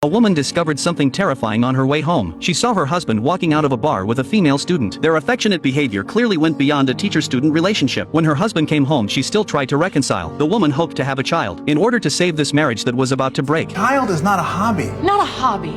A woman discovered something terrifying on her way home. She saw her husband walking out of a bar with a female student. Their affectionate behavior clearly went beyond a teacher-student relationship. When her husband came home, she still tried to reconcile. The woman hoped to have a child in order to save this marriage that was about to break. Child is not a hobby. Not a hobby.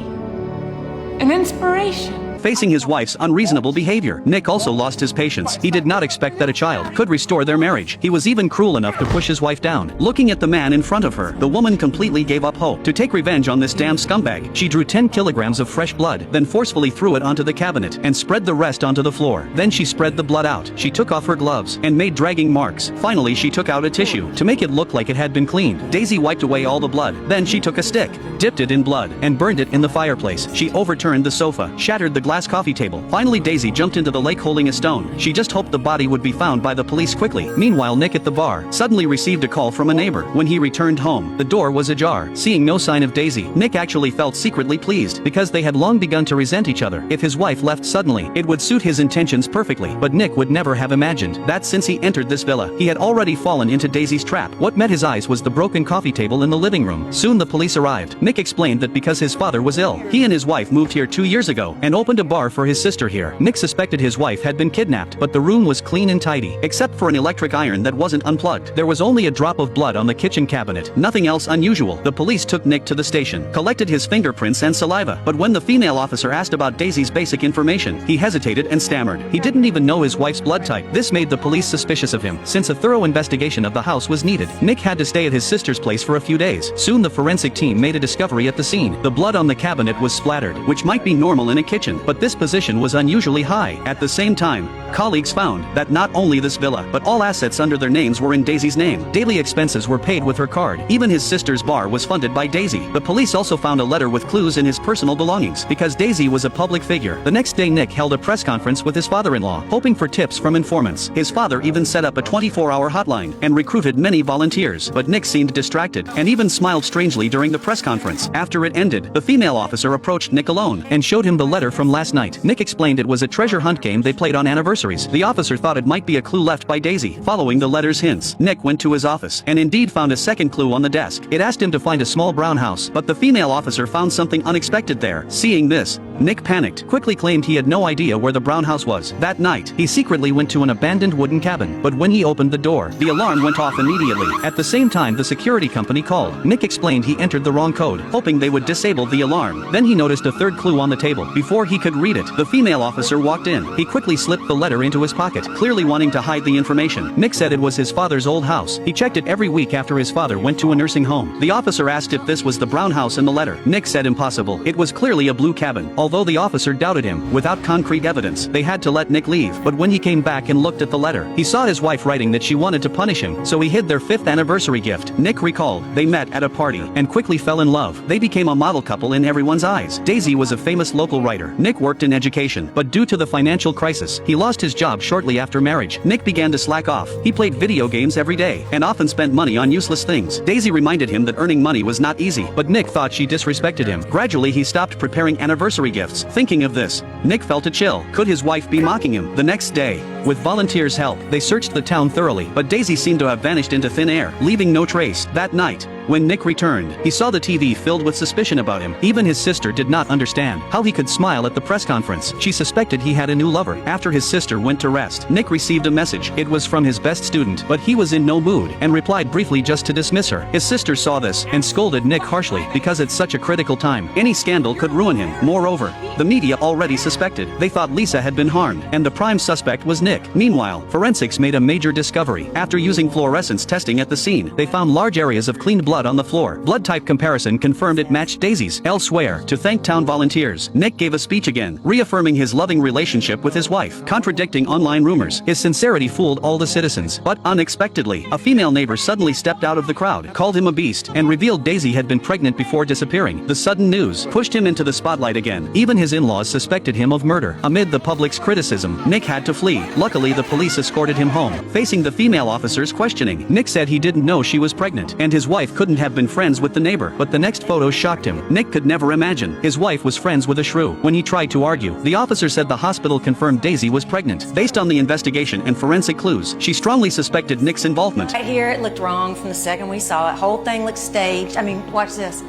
An inspiration. Facing his wife's unreasonable behavior, Nick also lost his patience. He did not expect that a child could restore their marriage. He was even cruel enough to push his wife down. Looking at the man in front of her, the woman completely gave up hope. To take revenge on this damn scumbag, she drew 10 kilograms of fresh blood, then forcefully threw it onto the cabinet and spread the rest onto the floor. Then she spread the blood out. She took off her gloves and made dragging marks. Finally, she took out a tissue to make it look like it had been cleaned. Daisy wiped away all the blood. Then she took a stick, dipped it in blood, and burned it in the fireplace. She overturned the sofa, shattered the glass coffee table. Finally, Daisy jumped into the lake holding a stone. She just hoped the body would be found by the police quickly. Meanwhile, Nick at the bar suddenly received a call from a neighbor. When he returned home, the door was ajar. Seeing no sign of Daisy, Nick actually felt secretly pleased because they had long begun to resent each other. If his wife left suddenly, it would suit his intentions perfectly. But Nick would never have imagined that since he entered this villa, he had already fallen into Daisy's trap. What met his eyes was the broken coffee table in the living room. Soon the police arrived. Nick explained that because his father was ill, he and his wife moved here 2 years ago and opened a bar for his sister here. Nick suspected his wife had been kidnapped, but the room was clean and tidy, except for an electric iron that wasn't unplugged. There was only a drop of blood on the kitchen cabinet, nothing else unusual. The police took Nick to the station, collected his fingerprints and saliva, but when the female officer asked about Daisy's basic information, he hesitated and stammered. He didn't even know his wife's blood type. This made the police suspicious of him, since a thorough investigation of the house was needed. Nick had to stay at his sister's place for a few days. Soon the forensic team made a discovery at the scene. The blood on the cabinet was splattered, which might be normal in a kitchen, but this position was unusually high. At the same time, colleagues found that not only this villa, but all assets under their names were in Daisy's name. Daily expenses were paid with her card. Even his sister's bar was funded by Daisy. The police also found a letter with clues in his personal belongings. Because Daisy was a public figure, the next day Nick held a press conference with his father-in-law, hoping for tips from informants. His father even set up a 24-hour hotline and recruited many volunteers. But Nick seemed distracted and even smiled strangely during the press conference. After it ended, the female officer approached Nick alone and showed him the letter from last night. Nick explained it was a treasure hunt game they played on anniversaries. The officer thought it might be a clue left by Daisy. Following the letter's hints, Nick went to his office and indeed found a second clue on the desk. It asked him to find a small brown house, but the female officer found something unexpected there. Seeing this, Nick panicked, quickly claimed he had no idea where the brown house was. That night, he secretly went to an abandoned wooden cabin, but when he opened the door, the alarm went off immediately. At the same time, the security company called. Nick explained he entered the wrong code, hoping they would disable the alarm. Then he noticed a third clue on the table. Before he could read it, the female officer walked in. He quickly slipped the letter into his pocket, clearly wanting to hide the information. Nick said it was his father's old house. He checked it every week after his father went to a nursing home. The officer asked if this was the brown house in the letter. Nick said impossible. It was clearly a blue cabin. Although the officer doubted him, without concrete evidence, they had to let Nick leave. But when he came back and looked at the letter, he saw his wife writing that she wanted to punish him, so he hid their 5th anniversary gift. Nick recalled, they met at a party and quickly fell in love. They became a model couple in everyone's eyes. Daisy was a famous local writer. Nick worked in education, but due to the financial crisis, he lost his job shortly after marriage. Nick began to slack off. He played video games every day and often spent money on useless things. Daisy reminded him that earning money was not easy, but Nick thought she disrespected him. Gradually, he stopped preparing anniversary gifts. Thinking of this, Nick felt a chill. Could his wife be mocking him? The next day, with volunteers' help, they searched the town thoroughly, but Daisy seemed to have vanished into thin air, leaving no trace. That night, when Nick returned, he saw the TV filled with suspicion about him. Even his sister did not understand how he could smile at the press conference. She suspected he had a new lover. After his sister went to rest, Nick received a message. It was from his best student, but he was in no mood and replied briefly just to dismiss her. His sister saw this and scolded Nick harshly because at such a critical time, any scandal could ruin him. Moreover, the media already suspected. They thought Lisa had been harmed, and the prime suspect was Nick. Meanwhile, forensics made a major discovery. After using fluorescence testing at the scene, they found large areas of cleaned blood on the floor. Blood type comparison confirmed it matched Daisy's. Elsewhere, to thank town volunteers, Nick gave a speech again, reaffirming his loving relationship with his wife, contradicting online rumors. His sincerity fooled all the citizens, but unexpectedly, a female neighbor suddenly stepped out of the crowd, called him a beast, and revealed Daisy had been pregnant before disappearing. The sudden news pushed him into the spotlight again. Even his in-laws suspected him of murder. Amid the public's criticism, Nick had to flee. Luckily, the police escorted him home. Facing the female officer's questioning, Nick said he didn't know she was pregnant, and his wife couldn't have been friends with the neighbor. But the next photo shocked him. Nick could never imagine his wife was friends with a shrew. When he tried to argue, the officer said the hospital confirmed Daisy was pregnant. Based on the investigation and forensic clues, she strongly suspected Nick's involvement. Right here, it looked wrong from the second we saw it. Whole thing looked staged. I mean, watch this.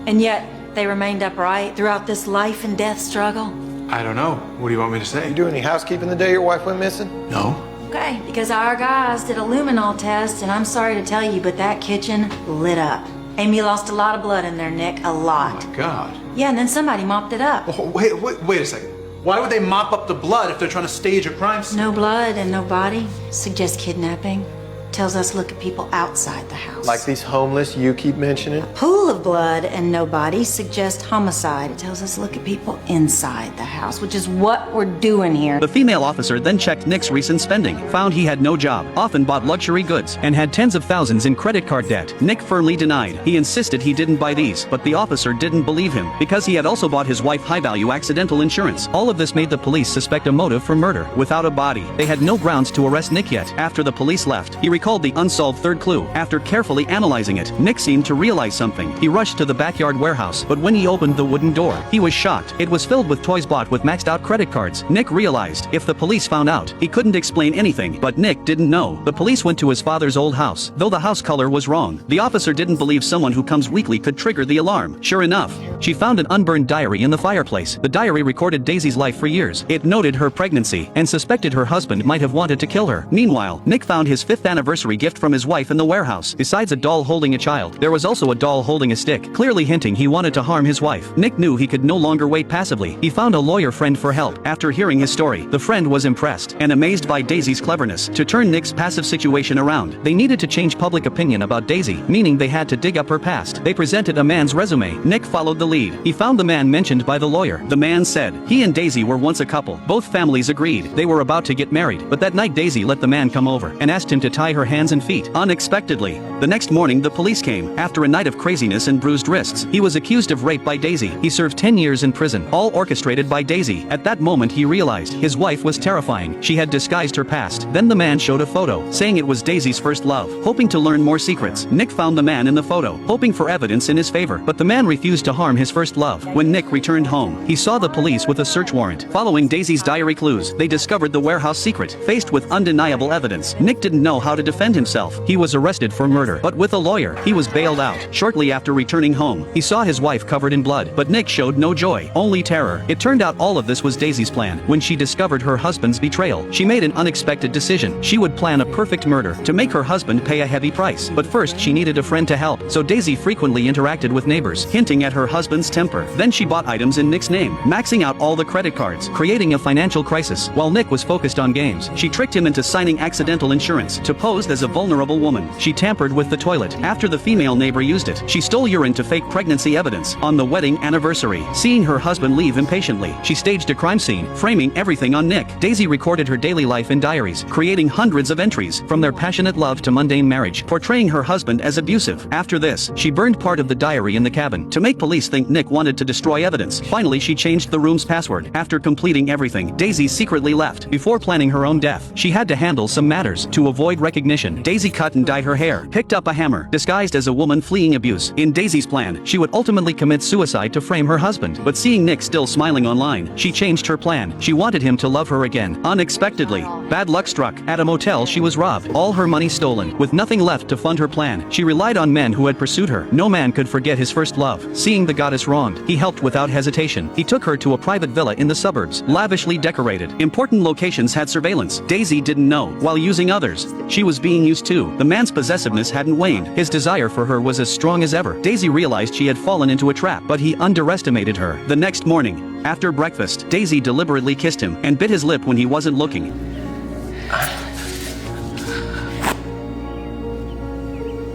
And yet, they remained upright throughout this life and death struggle. I don't know. What do you want me to say? You do any housekeeping the day your wife went missing? No. Okay, because our guys did a luminol test, and I'm sorry to tell you, but that kitchen lit up. Amy lost a lot of blood in there, Nick, a lot. Oh my God. Yeah, and then somebody mopped it up. Oh, wait a second. Why would they mop up the blood if they're trying to stage a crime scene? No blood and no body suggests kidnapping. Tells us look at people outside the house. Like these homeless you keep mentioning? Pool of blood and no body suggests homicide. It tells us look at people inside the house, which is what we're doing here. The female officer then checked Nick's recent spending, found he had no job, often bought luxury goods, and had tens of thousands in credit card debt. Nick firmly denied. He insisted he didn't buy these, but the officer didn't believe him, because he had also bought his wife high-value accidental insurance. All of this made the police suspect a motive for murder. Without a body, they had no grounds to arrest Nick yet. After the police left, he recalled the unsolved third clue. After carefully analyzing it, Nick seemed to realize something. He rushed to the backyard warehouse, but when he opened the wooden door, he was shocked. It was filled with toys bought with maxed-out credit cards. Nick realized if the police found out, he couldn't explain anything, but Nick didn't know. The police went to his father's old house, though the house color was wrong. The officer didn't believe someone who comes weekly could trigger the alarm. Sure enough, she found an unburned diary in the fireplace. The diary recorded Daisy's life for years. It noted her pregnancy and suspected her husband might have wanted to kill her. Meanwhile, Nick found his 5th anniversary gift from his wife in the warehouse. Besides a doll holding a child, there was also a doll holding a stick, clearly hinting he wanted to harm his wife. Nick knew he could no longer wait passively. He found a lawyer friend for help. After hearing his story, the friend was impressed and amazed by Daisy's cleverness to turn Nick's passive situation around. They needed to change public opinion about Daisy, meaning they had to dig up her past. They presented a man's resume. Nick followed the lead. He found the man mentioned by the lawyer. The man said he and Daisy were once a couple. Both families agreed. They were about to get married, but that night Daisy let the man come over and asked him to tie her hands and feet. Unexpectedly, the next morning the police came. After a night of craziness and bruised wrists, he was accused of rape by Daisy. He served 10 years in prison, all orchestrated by Daisy. At that moment he realized his wife was terrifying. She had disguised her past. Then the man showed a photo, saying it was Daisy's first love. Hoping to learn more secrets, Nick found the man in the photo, hoping for evidence in his favor. But the man refused to harm his first love. When Nick returned home, he saw the police with a search warrant. Following Daisy's diary clues, they discovered the warehouse secret. Faced with undeniable evidence, Nick didn't know how to defend himself. He was arrested for murder, but with a lawyer, he was bailed out. Shortly after returning home, he saw his wife covered in blood, but Nick showed no joy, only terror. It turned out all of this was Daisy's plan. When she discovered her husband's betrayal, she made an unexpected decision. She would plan a perfect murder to make her husband pay a heavy price. But first she needed a friend to help, so Daisy frequently interacted with neighbors, hinting at her husband's temper. Then she bought items in Nick's name, maxing out all the credit cards, creating a financial crisis. While Nick was focused on games, she tricked him into signing accidental insurance to pose as a vulnerable woman. She tampered with the toilet. After the female neighbor used it, she stole urine to fake pregnancy evidence. On the wedding anniversary, seeing her husband leave impatiently, she staged a crime scene, framing everything on Nick. Daisy recorded her daily life in diaries, creating hundreds of entries, from their passionate love to mundane marriage, portraying her husband as abusive. After this, she burned part of the diary in the cabin, to make police think Nick wanted to destroy evidence. Finally she changed the room's password. After completing everything, Daisy secretly left. Before planning her own death, she had to handle some matters. To avoid recognition, Daisy cut and dyed her hair, picked up a hammer, disguised as a woman fleeing abuse. In Daisy's plan, she would ultimately commit suicide to frame her husband. But seeing Nick still smiling online, she changed her plan. She wanted him to love her again. Unexpectedly, bad luck struck. At a motel she was robbed, all her money stolen. With nothing left to fund her plan, she relied on men who had pursued her. No man could forget his first love. Seeing the goddess wronged, he helped without hesitation. He took her to a private villa in the suburbs, lavishly decorated. Important locations had surveillance. Daisy didn't know. While using others, she was being used too. The man's possessiveness hadn't waned. His desire for her was as strong as ever. Daisy realized she had fallen into a trap, but he underestimated her. The next morning, after breakfast, Daisy deliberately kissed him and bit his lip when he wasn't looking.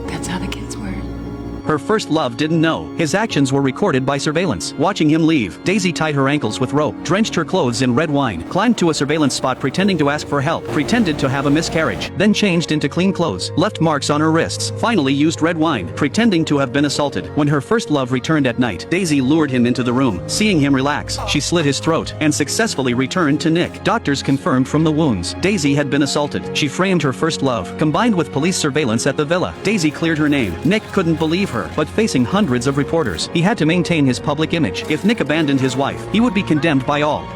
That's how the kids were. Her first love didn't know. His actions were recorded by surveillance. Watching him leave, Daisy tied her ankles with rope, drenched her clothes in red wine, climbed to a surveillance spot pretending to ask for help, pretended to have a miscarriage, then changed into clean clothes, left marks on her wrists, finally used red wine, pretending to have been assaulted. When her first love returned at night, Daisy lured him into the room. Seeing him relax, she slit his throat and successfully returned to Nick. Doctors confirmed from the wounds, Daisy had been assaulted. She framed her first love, combined with police surveillance at the villa. Daisy cleared her name. Nick couldn't believe her, but facing hundreds of reporters, he had to maintain his public image. If Nick abandoned his wife, he would be condemned by all.